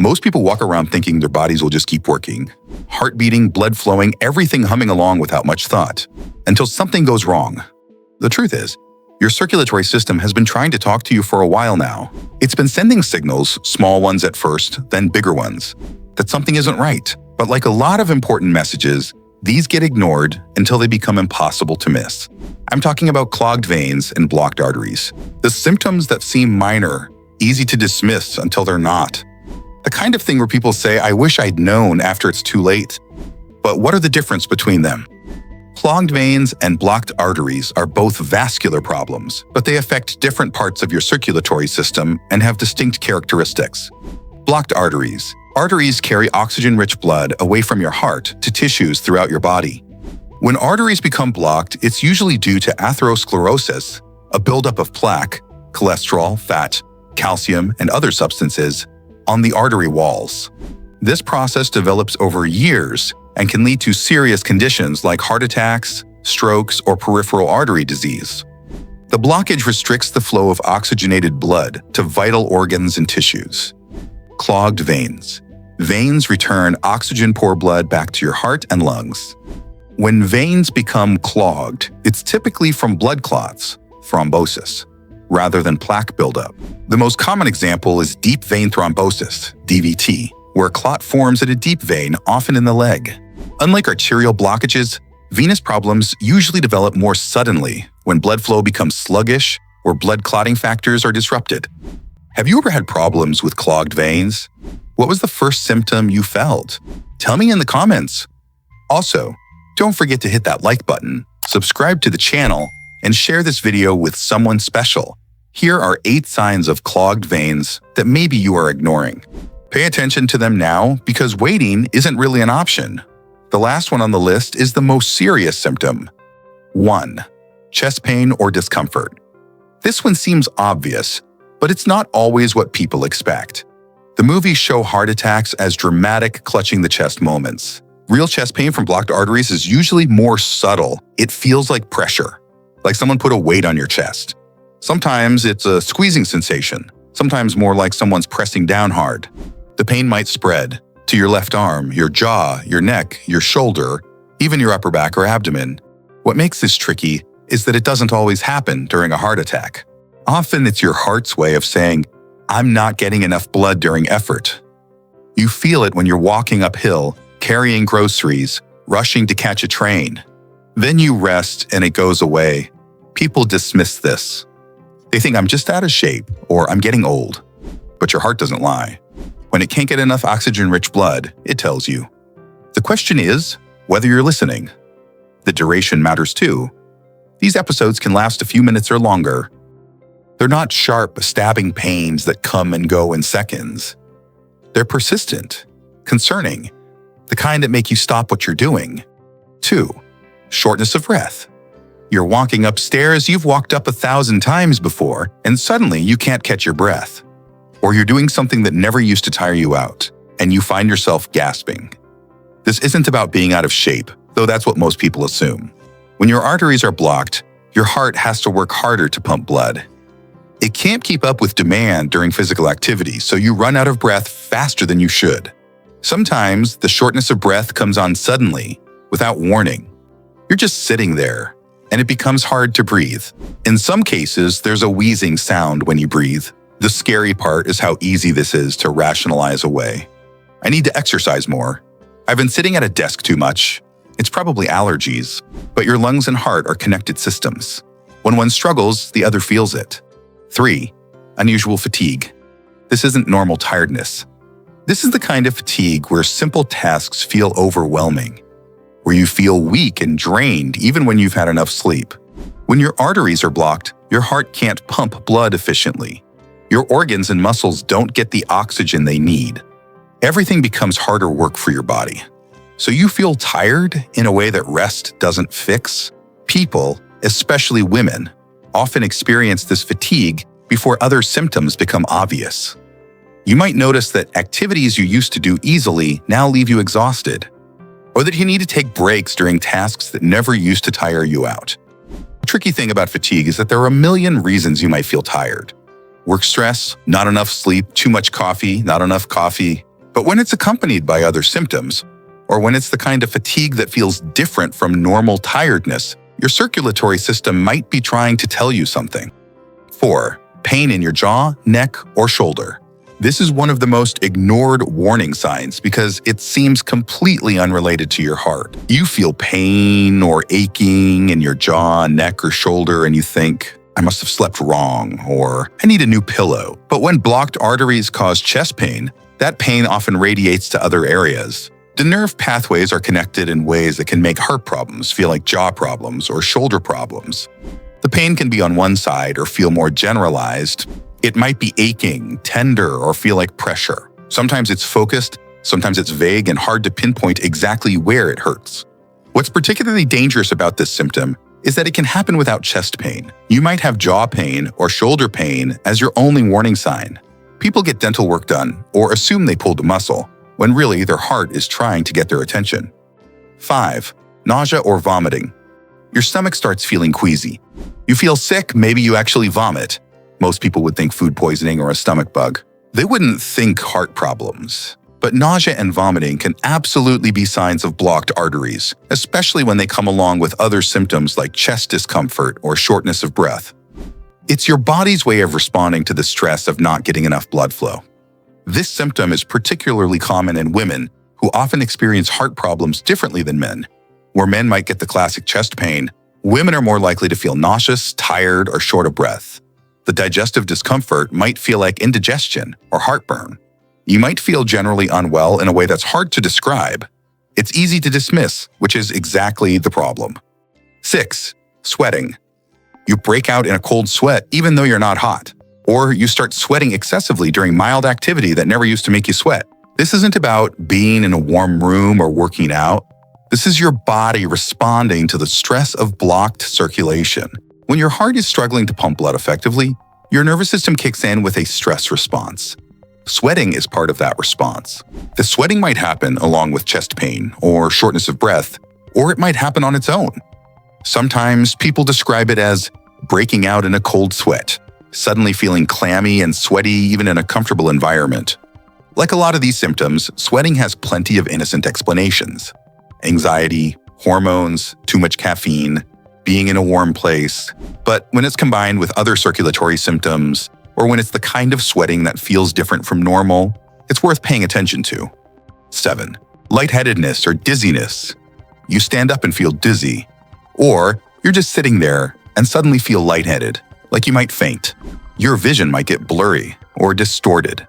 Most people walk around thinking their bodies will just keep working. Heart beating, blood flowing, everything humming along without much thought. Until something goes wrong. The truth is, your circulatory system has been trying to talk to you for a while now. It's been sending signals, small ones at first, then bigger ones, that something isn't right. But like a lot of important messages, these get ignored until they become impossible to miss. I'm talking about clogged veins and blocked arteries. The symptoms that seem minor, easy to dismiss until they're not. The kind of thing where people say, I wish I'd known after it's too late. But what are the difference between them? Clogged veins and blocked arteries are both vascular problems, but they affect different parts of your circulatory system and have distinct characteristics. Blocked arteries. Arteries carry oxygen-rich blood away from your heart to tissues throughout your body. When arteries become blocked, it's usually due to atherosclerosis, a buildup of plaque, cholesterol, fat, calcium, and other substances on the artery walls. This process develops over years and can lead to serious conditions like heart attacks, strokes, or peripheral artery disease. The blockage restricts the flow of oxygenated blood to vital organs and tissues. Clogged veins. Veins return oxygen-poor blood back to your heart and lungs. When veins become clogged, it's typically from blood clots, thrombosis, rather than plaque buildup. The most common example is deep vein thrombosis, DVT, where a clot forms at a deep vein, often in the leg. Unlike arterial blockages, venous problems usually develop more suddenly when blood flow becomes sluggish or blood clotting factors are disrupted. Have you ever had problems with clogged veins? What was the first symptom you felt? Tell me in the comments. Also, don't forget to hit that like button, subscribe to the channel, and share this video with someone special. Here are 8 signs of clogged veins that maybe you are ignoring. Pay attention to them now because waiting isn't really an option. The last one on the list is the most serious symptom. 1. Chest pain or discomfort. This one seems obvious, but it's not always what people expect. The movies show heart attacks as dramatic clutching the chest moments. Real chest pain from blocked arteries is usually more subtle. It feels like pressure, like someone put a weight on your chest. Sometimes it's a squeezing sensation, sometimes more like someone's pressing down hard. The pain might spread to your left arm, your jaw, your neck, your shoulder, even your upper back or abdomen. What makes this tricky is that it doesn't always happen during a heart attack. Often it's your heart's way of saying, I'm not getting enough blood during effort. You feel it when you're walking uphill, carrying groceries, rushing to catch a train. Then you rest and it goes away. People dismiss this. They think I'm just out of shape or I'm getting old. But your heart doesn't lie. When it can't get enough oxygen-rich blood, it tells you. The question is whether you're listening. The duration matters too. These episodes can last a few minutes or longer. They're not sharp, stabbing pains that come and go in seconds. They're persistent, concerning, the kind that make you stop what you're doing. 2. Shortness of breath. You're walking upstairs you've walked up 1,000 times before, and suddenly you can't catch your breath. Or you're doing something that never used to tire you out, and you find yourself gasping. This isn't about being out of shape, though that's what most people assume. When your arteries are blocked, your heart has to work harder to pump blood. It can't keep up with demand during physical activity, so you run out of breath faster than you should. Sometimes the shortness of breath comes on suddenly, without warning. You're just sitting there, and it becomes hard to breathe. In some cases, there's a wheezing sound when you breathe. The scary part is how easy this is to rationalize away. I need to exercise more. I've been sitting at a desk too much. It's probably allergies, but your lungs and heart are connected systems. When one struggles, the other feels it. 3. Unusual fatigue. This isn't normal tiredness. This is the kind of fatigue where simple tasks feel overwhelming, where you feel weak and drained even when you've had enough sleep. When your arteries are blocked, your heart can't pump blood efficiently. Your organs and muscles don't get the oxygen they need. Everything becomes harder work for your body. So you feel tired in a way that rest doesn't fix. People, especially women, often experience this fatigue before other symptoms become obvious. You might notice that activities you used to do easily now leave you exhausted, or that you need to take breaks during tasks that never used to tire you out. The tricky thing about fatigue is that there are a million reasons you might feel tired. Work stress, not enough sleep, too much coffee, not enough coffee, But when it's accompanied by other symptoms, or when it's the kind of fatigue that feels different from normal tiredness, your circulatory system might be trying to tell you something. 4. Pain in your jaw, neck, or shoulder. This is one of the most ignored warning signs because it seems completely unrelated to your heart. You feel pain or aching in your jaw, neck, or shoulder, and you think, I must have slept wrong, or I need a new pillow. But when blocked arteries cause chest pain, that pain often radiates to other areas. The nerve pathways are connected in ways that can make heart problems feel like jaw problems or shoulder problems. The pain can be on one side or feel more generalized. It might be aching, tender, or feel like pressure. Sometimes it's focused, sometimes it's vague and hard to pinpoint exactly where it hurts. What's particularly dangerous about this symptom is that it can happen without chest pain. You might have jaw pain or shoulder pain as your only warning sign. People get dental work done or assume they pulled a muscle, when really their heart is trying to get their attention. 5. Nausea or vomiting. Your stomach starts feeling queasy. You feel sick, maybe you actually vomit. Most people would think food poisoning or a stomach bug. They wouldn't think heart problems. But nausea and vomiting can absolutely be signs of blocked arteries, especially when they come along with other symptoms like chest discomfort or shortness of breath. It's your body's way of responding to the stress of not getting enough blood flow. This symptom is particularly common in women who often experience heart problems differently than men. Where men might get the classic chest pain, women are more likely to feel nauseous, tired, or short of breath. The digestive discomfort might feel like indigestion or heartburn. You might feel generally unwell in a way that's hard to describe. It's easy to dismiss, which is exactly the problem. 6. Sweating. You break out in a cold sweat even though you're not hot. Or you start sweating excessively during mild activity that never used to make you sweat. This isn't about being in a warm room or working out. This is your body responding to the stress of blocked circulation. When your heart is struggling to pump blood effectively, your nervous system kicks in with a stress response. Sweating is part of that response. The sweating might happen along with chest pain or shortness of breath, or it might happen on its own. Sometimes people describe it as breaking out in a cold sweat, suddenly feeling clammy and sweaty even in a comfortable environment. Like a lot of these symptoms, sweating has plenty of innocent explanations. Anxiety, hormones, too much caffeine, being in a warm place. But when it's combined with other circulatory symptoms, or when it's the kind of sweating that feels different from normal, it's worth paying attention to. 7. Lightheadedness or dizziness. You stand up and feel dizzy. Or you're just sitting there and suddenly feel lightheaded, like you might faint. Your vision might get blurry or distorted.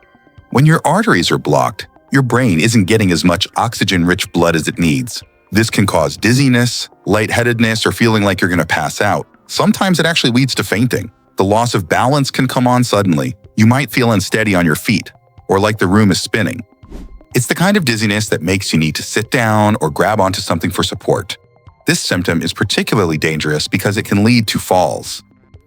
When your arteries are blocked, your brain isn't getting as much oxygen-rich blood as it needs. This can cause dizziness, lightheadedness, or feeling like you're going to pass out. Sometimes it actually leads to fainting. The loss of balance can come on suddenly. You might feel unsteady on your feet, or like the room is spinning. It's the kind of dizziness that makes you need to sit down or grab onto something for support. This symptom is particularly dangerous because it can lead to falls.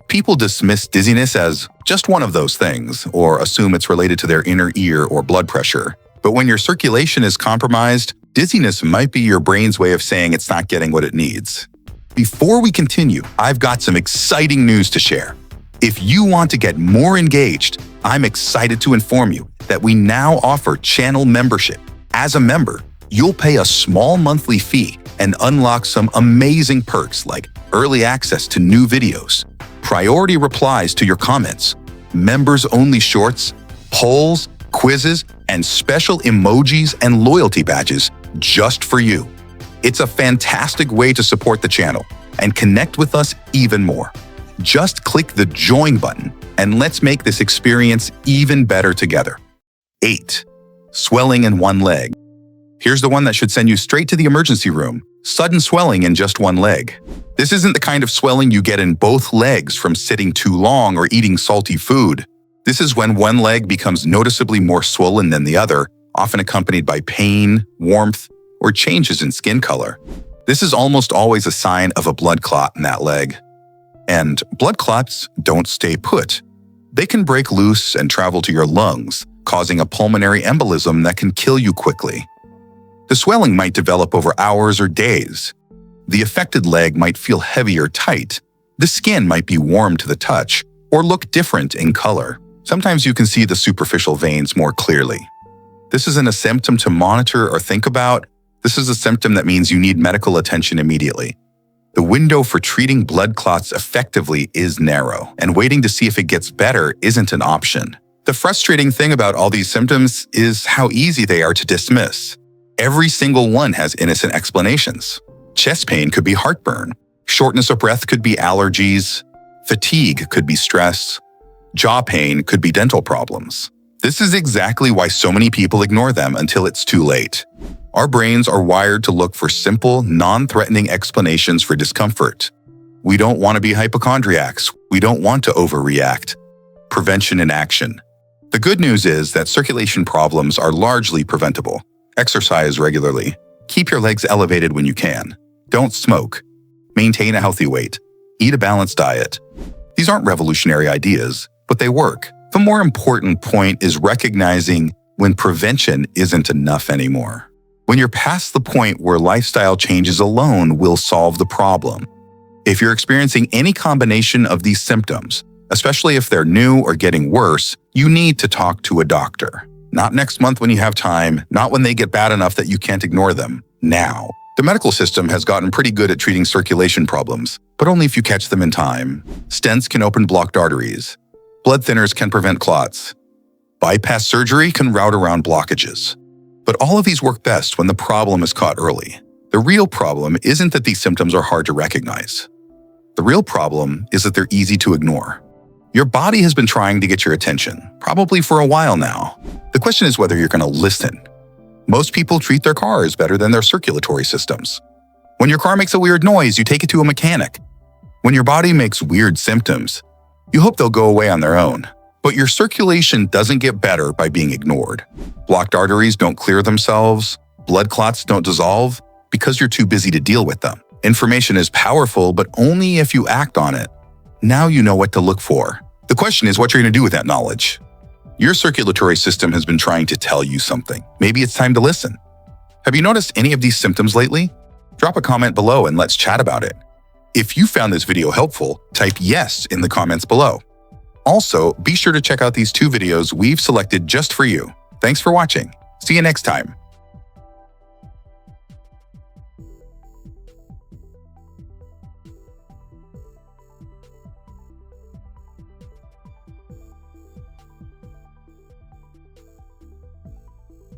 People dismiss dizziness as just one of those things, or assume it's related to their inner ear or blood pressure. But when your circulation is compromised, dizziness might be your brain's way of saying it's not getting what it needs. Before we continue, I've got some exciting news to share. If you want to get more engaged, I'm excited to inform you that we now offer channel membership. As a member, you'll pay a small monthly fee and unlock some amazing perks like early access to new videos, priority replies to your comments, members-only shorts, polls, quizzes, and special emojis and loyalty badges just for you. It's a fantastic way to support the channel and connect with us even more. Just click the join button and let's make this experience even better together. 8. Swelling in one leg. Here's the one that should send you straight to the emergency room. Sudden swelling in just one leg. This isn't the kind of swelling you get in both legs from sitting too long or eating salty food. This is when one leg becomes noticeably more swollen than the other, often accompanied by pain, warmth, or changes in skin color. This is almost always a sign of a blood clot in that leg. And blood clots don't stay put. They can break loose and travel to your lungs, causing a pulmonary embolism that can kill you quickly. The swelling might develop over hours or days. The affected leg might feel heavy or tight. The skin might be warm to the touch or look different in color. Sometimes you can see the superficial veins more clearly. This isn't a symptom to monitor or think about. This is a symptom that means you need medical attention immediately. The window for treating blood clots effectively is narrow, and waiting to see if it gets better isn't an option. The frustrating thing about all these symptoms is how easy they are to dismiss. Every single one has innocent explanations. Chest pain could be heartburn. Shortness of breath could be allergies. Fatigue could be stress. Jaw pain could be dental problems. This is exactly why so many people ignore them until it's too late. Our brains are wired to look for simple, non-threatening explanations for discomfort. We don't want to be hypochondriacs. We don't want to overreact. Prevention in action. The good news is that circulation problems are largely preventable. Exercise regularly. Keep your legs elevated when you can. Don't smoke. Maintain a healthy weight. Eat a balanced diet. These aren't revolutionary ideas, but they work. The more important point is recognizing when prevention isn't enough anymore. When you're past the point where lifestyle changes alone will solve the problem. If you're experiencing any combination of these symptoms, especially if they're new or getting worse, you need to talk to a doctor. Not next month when you have time, not when they get bad enough that you can't ignore them. Now. The medical system has gotten pretty good at treating circulation problems, but only if you catch them in time. Stents can open blocked arteries. Blood thinners can prevent clots. Bypass surgery can route around blockages. But all of these work best when the problem is caught early. The real problem isn't that these symptoms are hard to recognize. The real problem is that they're easy to ignore. Your body has been trying to get your attention, probably for a while now. The question is whether you're going to listen. Most people treat their cars better than their circulatory systems. When your car makes a weird noise, you take it to a mechanic. When your body makes weird symptoms, you hope they'll go away on their own. But your circulation doesn't get better by being ignored. Blocked arteries don't clear themselves. Blood clots don't dissolve because you're too busy to deal with them. Information is powerful, but only if you act on it. Now you know what to look for. The question is what you're going to do with that knowledge. Your circulatory system has been trying to tell you something. Maybe it's time to listen. Have you noticed any of these symptoms lately? Drop a comment below and let's chat about it. If you found this video helpful, type yes in the comments below. Also, be sure to check out these 2 videos we've selected just for you. Thanks for watching. See you next time.